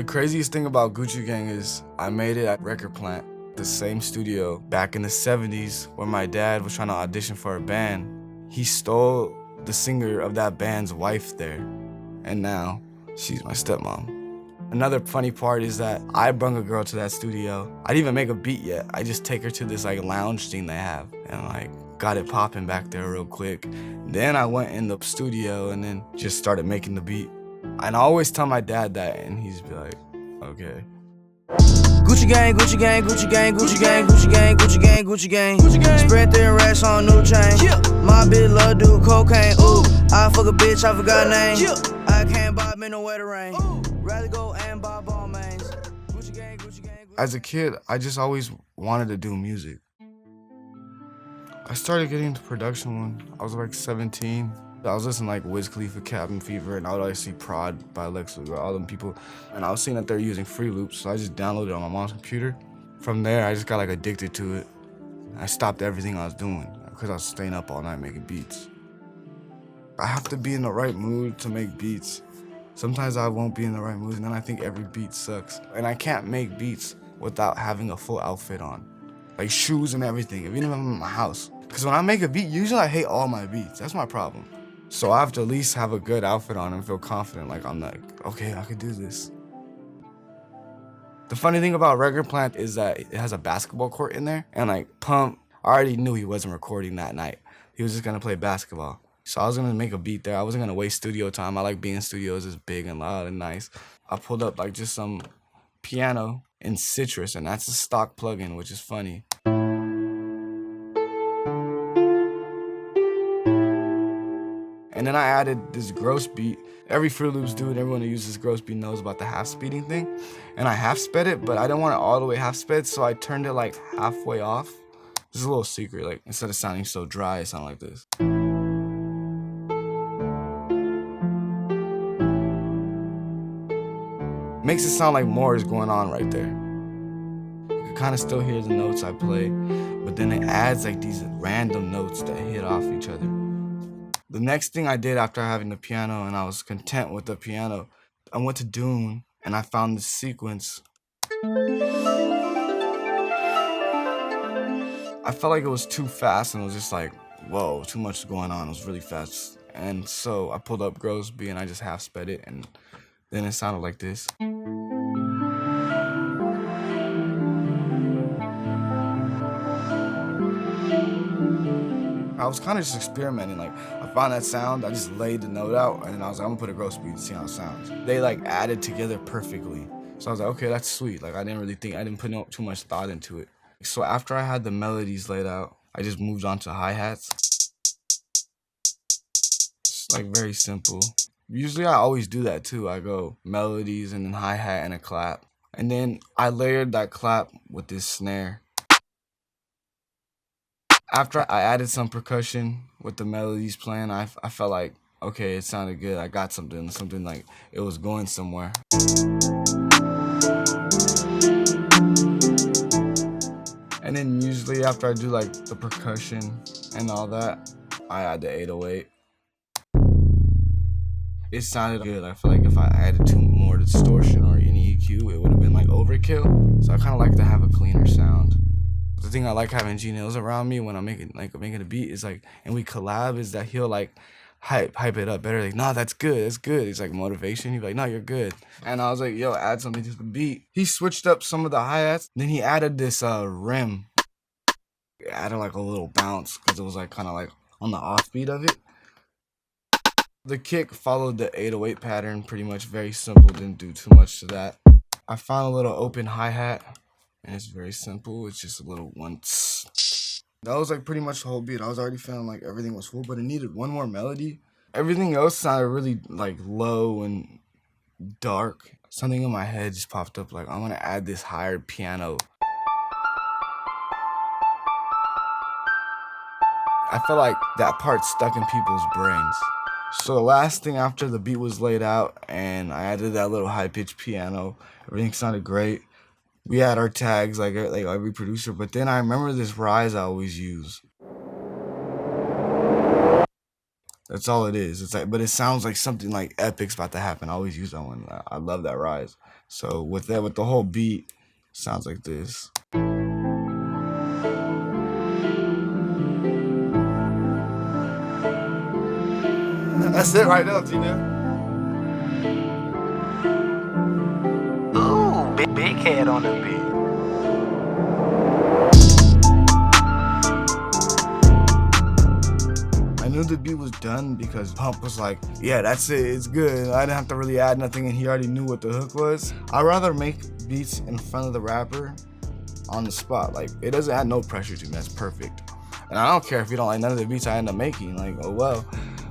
The craziest thing about Gucci Gang is I made it at Record Plant, the same studio back in the 70s where my dad was trying to audition for a band. He stole the singer of that band's wife there, and now she's my stepmom. Another funny part is that I brung a girl to that studio. I didn't even make a beat yet. I just take her to this like lounge thing they have and like got it popping back there real quick. Then I went in the studio and then just started making the beat. And I always tell my dad that and he's be like, okay. Gucci gang, Gucci gang, Gucci gang, Gucci gang, Gucci gang, Gucci gang, Gucci gang. Gucci gang. Spread thin racks on new chain. Yeah. My bitch love do cocaine. Ooh, I fuck a bitch, I forgot name. Yeah. I can't buy me no wetter rain. Ooh. Rather go and buy ball mains. Gucci gang, Gucci gang. As a kid, I just always wanted to do music. I started getting into production when I was like 17. I was listening to like Wiz Khalifa, Cabin Fever, and I would always see Prod by Lex Luger, all them people. And I was seeing that they're using free loops, so I just downloaded it on my mom's computer. From there, I just got like addicted to it. I stopped everything I was doing because I was staying up all night making beats. I have to be in the right mood to make beats. Sometimes I won't be in the right mood, and then I think every beat sucks. And I can't make beats without having a full outfit on. Like shoes and everything, even if I'm in my house. Because when I make a beat, usually I hate all my beats. That's my problem. So I have to at least have a good outfit on and feel confident, like I'm like, okay, I could do this. The funny thing about Record Plant is that it has a basketball court in there, and like Pump, I already knew he wasn't recording that night. He was just gonna play basketball. So I was gonna make a beat there. I wasn't gonna waste studio time. I like being in studios, it's big and loud and nice. I pulled up like just some piano in Citrus, and that's a stock plugin, which is funny. And then I added this gross beat. Every Fruit Loops dude, everyone who uses gross beat knows about the half speeding thing. And I half sped it, but I didn't want it all the way half sped, so I turned it like halfway off. This is a little secret, like instead of sounding so dry, it sounded like this. Makes it sound like more is going on right there. You can kind of still hear the notes I play, but then it adds like these random notes that hit off each other. The next thing I did after having the piano and I was content with the piano, I went to Dune and I found this sequence. I felt like it was too fast and it was just like, whoa, too much going on. It was really fast. And so I pulled up Gross B and I just half sped it and then it sounded like this. I was kind of just experimenting, like I found that sound, I just laid the note out and then I was like, I'm gonna put a gross beat to see how it sounds. They like added together perfectly. So I was like, okay, that's sweet. Like I didn't put too much thought into it. So after I had the melodies laid out, I just moved on to hi-hats. It's like very simple. Usually I always do that too. I go melodies and then hi-hat and a clap. And then I layered that clap with this snare. After I added some percussion with the melodies playing, I felt like, okay, it sounded good. I got something like it was going somewhere. And then usually after I do like the percussion and all that, I add the 808. It sounded good. I feel like if I added too more distortion or any EQ, it would have been like overkill. So I kind of like to have a cleaner sound. The thing I like having G-Nails around me when I'm making a beat is like, and we collab, is that he'll like hype it up better. Like, nah, that's good, it's good. It's like motivation. He'd be like, no, you're good. And I was like, yo, add something to the beat. He switched up some of the hi-hats. Then he added this rim. It added like a little bounce because it was like kind of like on the offbeat of it. The kick followed the 808 pattern, pretty much very simple, didn't do too much to that. I found a little open hi-hat. And it's very simple, it's just a little one. That was like pretty much the whole beat. I was already feeling like everything was full, but it needed one more melody. Everything else sounded really like low and dark. Something in my head just popped up like, I'm gonna add this higher piano. I felt like that part stuck in people's brains. So the last thing after the beat was laid out and I added that little high-pitched piano, everything sounded great. We had our tags like every producer, but then I remember this rise I always use. That's all it is. It's like, but it sounds like something like epic's about to happen. I always use that one. I love that rise. So with that, with the whole beat, sounds like this. That's it right now, Tina. Ooh, Bighead on the beat. I knew the beat was done because Pump was like, yeah, that's it, it's good. I didn't have to really add nothing and he already knew what the hook was. I'd rather make beats in front of the rapper on the spot. Like, it doesn't add no pressure to me, that's perfect. And I don't care if you don't like none of the beats I end up making, like, oh well.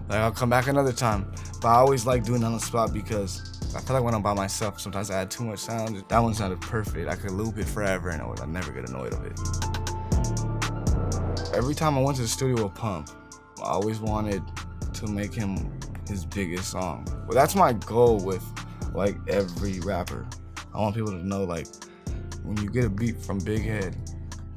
Like, I'll come back another time. But I always like doing it on the spot because I feel like when I'm by myself, sometimes I add too much sound. That one sounded perfect. I could loop it forever and I'd never get annoyed of it. Every time I went to the studio with Pump, I always wanted to make him his biggest song. Well, that's my goal with like every rapper. I want people to know, like, when you get a beat from Bighead,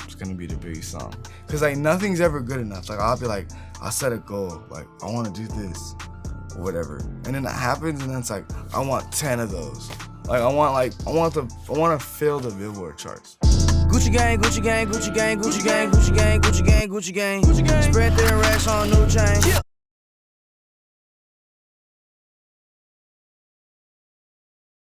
it's gonna be the biggest song. Cause like nothing's ever good enough. Like I'll be like, I'll set a goal, like I wanna do this, or whatever. And then it happens and then it's like, I want 10 of those. Like I wanna fill the Billboard charts. Gucci gang, Gucci gang, Gucci gang, Gucci gang, Gucci gang, Gucci gang, Gucci gang, Gucci gang. Spread their racks on new chain.